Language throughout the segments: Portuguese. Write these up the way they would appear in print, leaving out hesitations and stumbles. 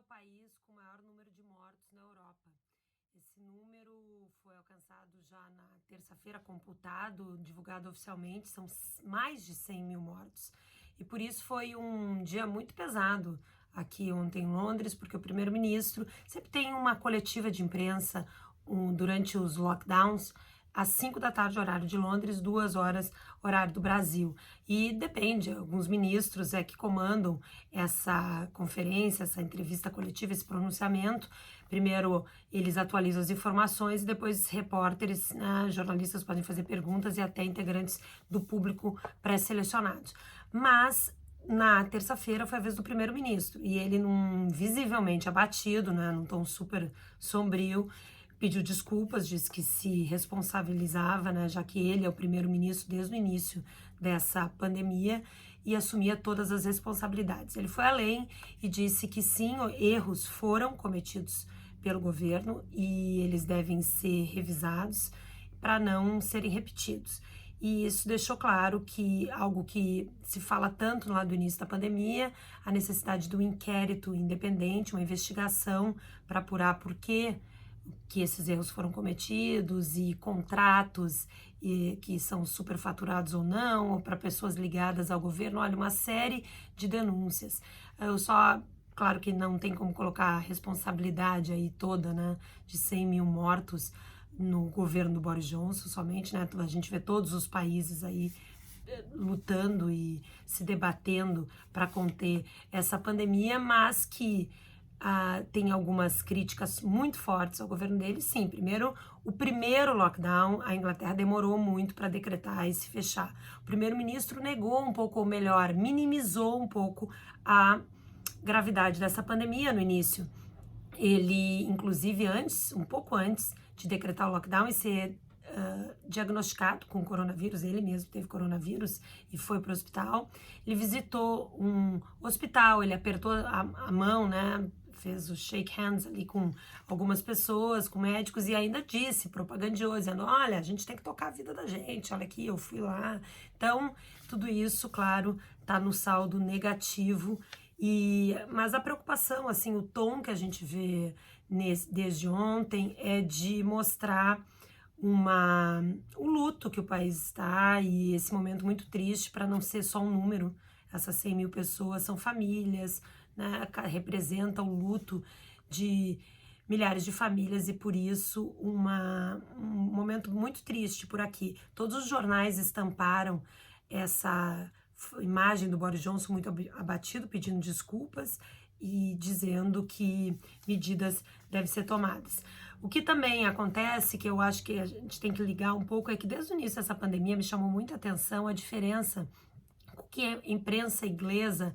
o país com o maior número de mortos na Europa. Esse número foi alcançado já na terça-feira, computado, divulgado oficialmente, são mais de 100 mil mortos. E por isso foi um dia muito pesado aqui ontem em Londres, porque o primeiro-ministro sempre tem uma coletiva de imprensa durante os lockdowns, às 5 da tarde, horário de Londres, 2 horas, horário do Brasil. E depende, alguns ministros que comandam essa conferência, essa entrevista coletiva, esse pronunciamento. Primeiro, eles atualizam as informações e depois repórteres, jornalistas podem fazer perguntas e até integrantes do público pré-selecionados. Mas na terça-feira foi a vez do primeiro-ministro e ele, visivelmente abatido, num tom super sombrio, pediu desculpas, disse que se responsabilizava, já que ele é o primeiro-ministro desde o início dessa pandemia e assumia todas as responsabilidades. Ele foi além e disse que sim, erros foram cometidos pelo governo e eles devem ser revisados para não serem repetidos. E isso deixou claro que algo que se fala tanto lá do início da pandemia, a necessidade do inquérito independente, uma investigação para apurar por que esses erros foram cometidos e contratos que são superfaturados ou não, ou para pessoas ligadas ao governo. Olha, uma série de denúncias. Claro que não tem como colocar a responsabilidade aí toda, de 100 mil mortos no governo do Boris Johnson somente, A gente vê todos os países aí lutando e se debatendo para conter essa pandemia, mas que tem algumas críticas muito fortes ao governo dele. Sim, primeiro, o primeiro lockdown, a Inglaterra demorou muito para decretar e se fechar. O primeiro-ministro negou um pouco, ou melhor, minimizou um pouco a gravidade dessa pandemia no início. Ele, inclusive, um pouco antes de decretar o lockdown e ser diagnosticado com coronavírus, ele mesmo teve coronavírus e foi para o hospital, ele visitou um hospital, ele apertou a mão, fez o shake hands ali com algumas pessoas, com médicos, e ainda disse, propagandeou, dizendo, olha, a gente tem que tocar a vida da gente, olha aqui, eu fui lá. Então, tudo isso, claro, tá no saldo negativo, mas a preocupação, assim, o tom que a gente vê desde ontem é de mostrar o luto que o país está e esse momento muito triste, para não ser só um número. Essas 100 mil pessoas são famílias, representam o luto de milhares de famílias e por isso um momento muito triste por aqui. Todos os jornais estamparam essa imagem do Boris Johnson muito abatido, pedindo desculpas e dizendo que medidas devem ser tomadas. O que também acontece, que eu acho que a gente tem que ligar um pouco, é que desde o início dessa pandemia me chamou muita atenção a diferença com que a imprensa inglesa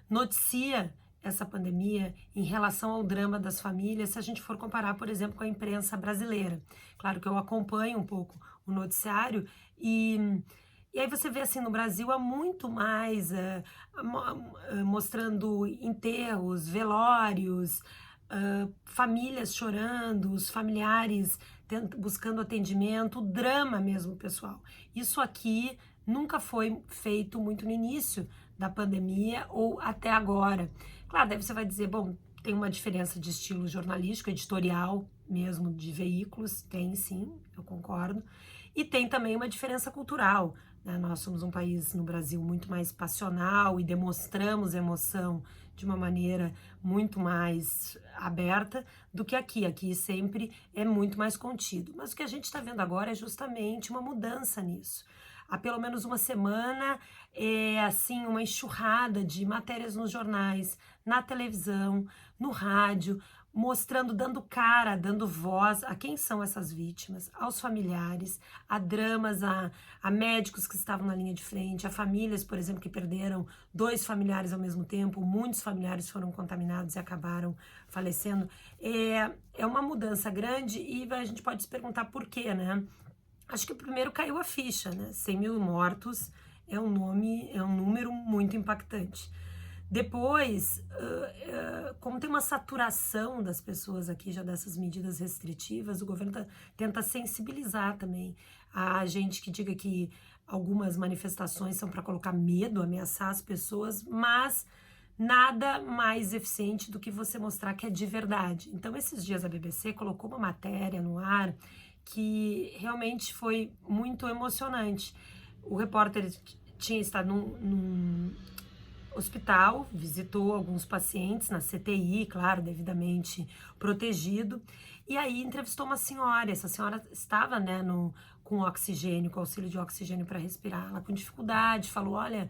noticia essa pandemia em relação ao drama das famílias, se a gente for comparar, por exemplo, com a imprensa brasileira. Claro que eu acompanho um pouco o noticiário e aí você vê assim, no Brasil há muito mais mostrando enterros, velórios, famílias chorando, os familiares buscando atendimento, o drama mesmo, pessoal. Isso aqui nunca foi feito muito no início da pandemia ou até agora. Claro, daí você vai dizer, bom, tem uma diferença de estilo jornalístico, editorial mesmo, de veículos, tem sim, eu concordo. E tem também uma diferença cultural, Nós somos um país no Brasil muito mais passional e demonstramos emoção de uma maneira muito mais aberta do que aqui. Aqui sempre é muito mais contido. Mas o que a gente está vendo agora é justamente uma mudança nisso. Há pelo menos uma semana, assim, uma enxurrada de matérias nos jornais, na televisão, no rádio, mostrando, dando cara, dando voz a quem são essas vítimas, aos familiares, a dramas, a médicos que estavam na linha de frente, a famílias, por exemplo, que perderam 2 familiares ao mesmo tempo, muitos familiares foram contaminados e acabaram falecendo. É uma mudança grande e a gente pode se perguntar por quê, Acho que primeiro caiu a ficha, 100 mil mortos é um número muito impactante. Depois, como tem uma saturação das pessoas aqui já dessas medidas restritivas, o governo tenta sensibilizar também a gente que diga que algumas manifestações são para colocar medo, ameaçar as pessoas, mas nada mais eficiente do que você mostrar que é de verdade. Então, esses dias a BBC colocou uma matéria no ar que realmente foi muito emocionante. O repórter tinha estado num hospital, visitou alguns pacientes na CTI, claro, devidamente protegido, e aí entrevistou uma senhora. Essa senhora estava, né, com oxigênio, com auxílio de oxigênio para respirar, ela com dificuldade, falou, olha,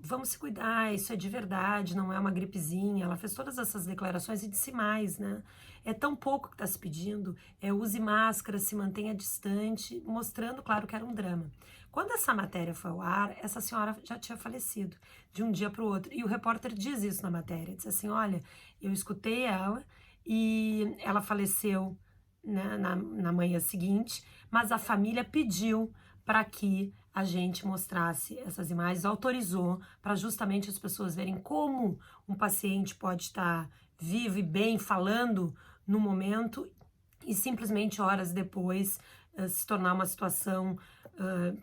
vamos se cuidar, isso é de verdade, não é uma gripezinha. Ela fez todas essas declarações e disse mais, né? É tão pouco que está se pedindo, use máscara, se mantenha distante, mostrando, claro, que era um drama. Quando essa matéria foi ao ar, essa senhora já tinha falecido, de um dia para o outro. E o repórter diz isso na matéria, diz assim, olha, eu escutei ela e ela faleceu, né, na manhã seguinte, mas a família pediu para que a gente mostrasse essas imagens, autorizou para justamente as pessoas verem como um paciente pode estar vivo e bem, falando no momento, e simplesmente horas depois se tornar uma situação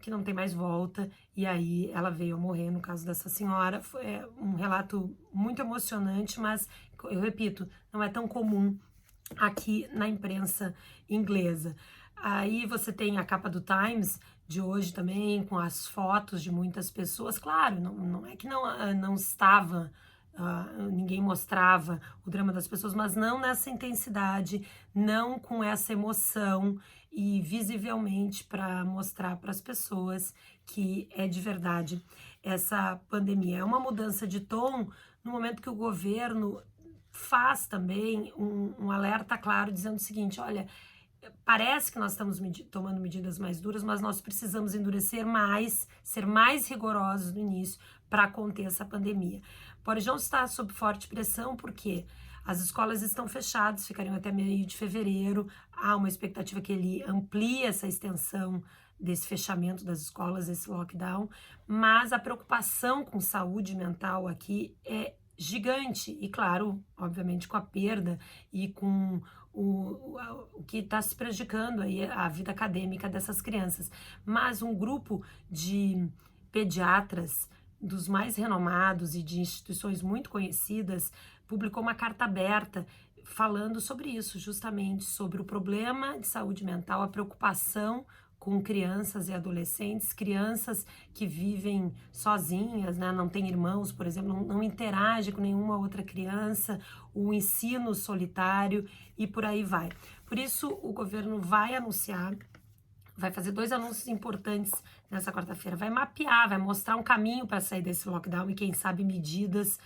que não tem mais volta, e aí ela veio a morrer. No caso dessa senhora, foi um relato muito emocionante, mas, eu repito, não é tão comum aqui na imprensa inglesa. Aí você tem a capa do Times de hoje também, com as fotos de muitas pessoas. Claro, não é que não estava, ninguém mostrava o drama das pessoas, mas não nessa intensidade, não com essa emoção e visivelmente para mostrar para as pessoas que é de verdade essa pandemia. É uma mudança de tom no momento que o governo faz também um alerta claro, dizendo o seguinte, olha, parece que nós estamos tomando medidas mais duras, mas nós precisamos endurecer mais, ser mais rigorosos no início para conter essa pandemia. Boris Johnson está sob forte pressão porque as escolas estão fechadas, ficariam até meio de fevereiro, há uma expectativa que ele amplie essa extensão desse fechamento das escolas, esse lockdown, mas a preocupação com saúde mental aqui é gigante, e claro, obviamente com a perda e com o que está se prejudicando aí a vida acadêmica dessas crianças. Mas um grupo de pediatras dos mais renomados e de instituições muito conhecidas publicou uma carta aberta falando sobre isso, justamente sobre o problema de saúde mental, a preocupação com crianças e adolescentes, crianças que vivem sozinhas, né? Não têm irmãos, por exemplo, não interage com nenhuma outra criança, o ensino solitário e por aí vai. Por isso, o governo vai anunciar, vai fazer 2 anúncios importantes nessa quarta-feira, vai mapear, vai mostrar um caminho para sair desse lockdown e, quem sabe, medidas,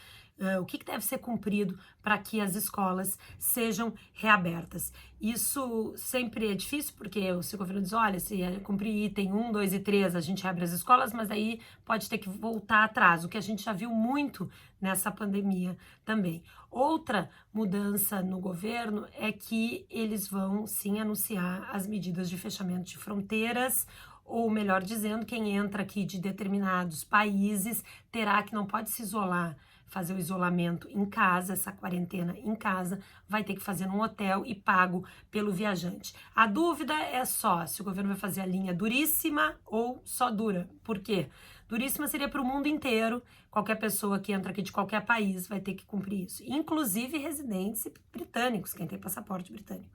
o que deve ser cumprido para que as escolas sejam reabertas. Isso sempre é difícil, porque se o governo diz, olha, se cumprir item 1, 2 e 3, a gente abre as escolas, mas aí pode ter que voltar atrás, o que a gente já viu muito nessa pandemia também. Outra mudança no governo é que eles vão, sim, anunciar as medidas de fechamento de fronteiras, ou melhor dizendo, quem entra aqui de determinados países terá que não pode se isolar, fazer o isolamento em casa, essa quarentena em casa, vai ter que fazer num hotel e pago pelo viajante. A dúvida é só se o governo vai fazer a linha duríssima ou só dura. Por quê? Duríssima seria para o mundo inteiro, qualquer pessoa que entra aqui de qualquer país vai ter que cumprir isso, inclusive residentes britânicos, quem tem passaporte britânico.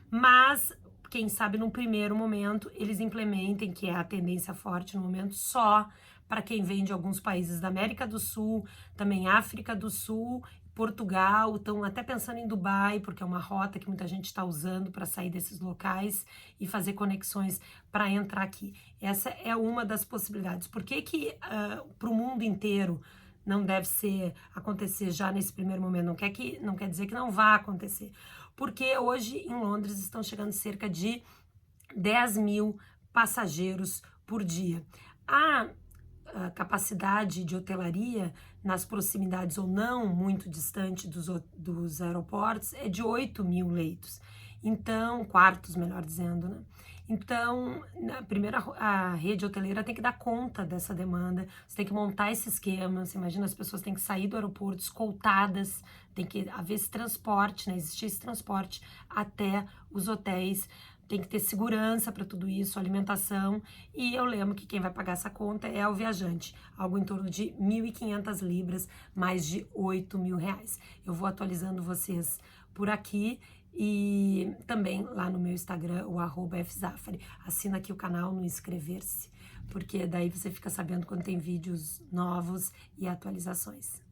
Mas, quem sabe, num primeiro momento, eles implementem, que é a tendência forte no momento, só para quem vem de alguns países da América do Sul, também África do Sul, Portugal, estão até pensando em Dubai, porque é uma rota que muita gente está usando para sair desses locais e fazer conexões para entrar aqui. Essa é uma das possibilidades. Por que para o mundo inteiro não deve acontecer já nesse primeiro momento? Não quer dizer que não vá acontecer. Porque hoje em Londres estão chegando cerca de 10 mil passageiros por dia. A capacidade de hotelaria nas proximidades ou não muito distante dos aeroportos é de 8 mil leitos. Então, quartos, melhor dizendo, né? Então, primeiro a rede hoteleira tem que dar conta dessa demanda, você tem que montar esse esquema, você imagina, as pessoas têm que sair do aeroporto escoltadas, tem que haver esse transporte, né? Existir esse transporte até os hotéis tem que ter segurança para tudo isso, alimentação, e eu lembro que quem vai pagar essa conta é o viajante, algo em torno de 1.500 libras, mais de 8 mil reais. Eu vou atualizando vocês por aqui e também lá no meu Instagram, o @fzafari. Assina aqui o canal no inscrever-se, porque daí você fica sabendo quando tem vídeos novos e atualizações.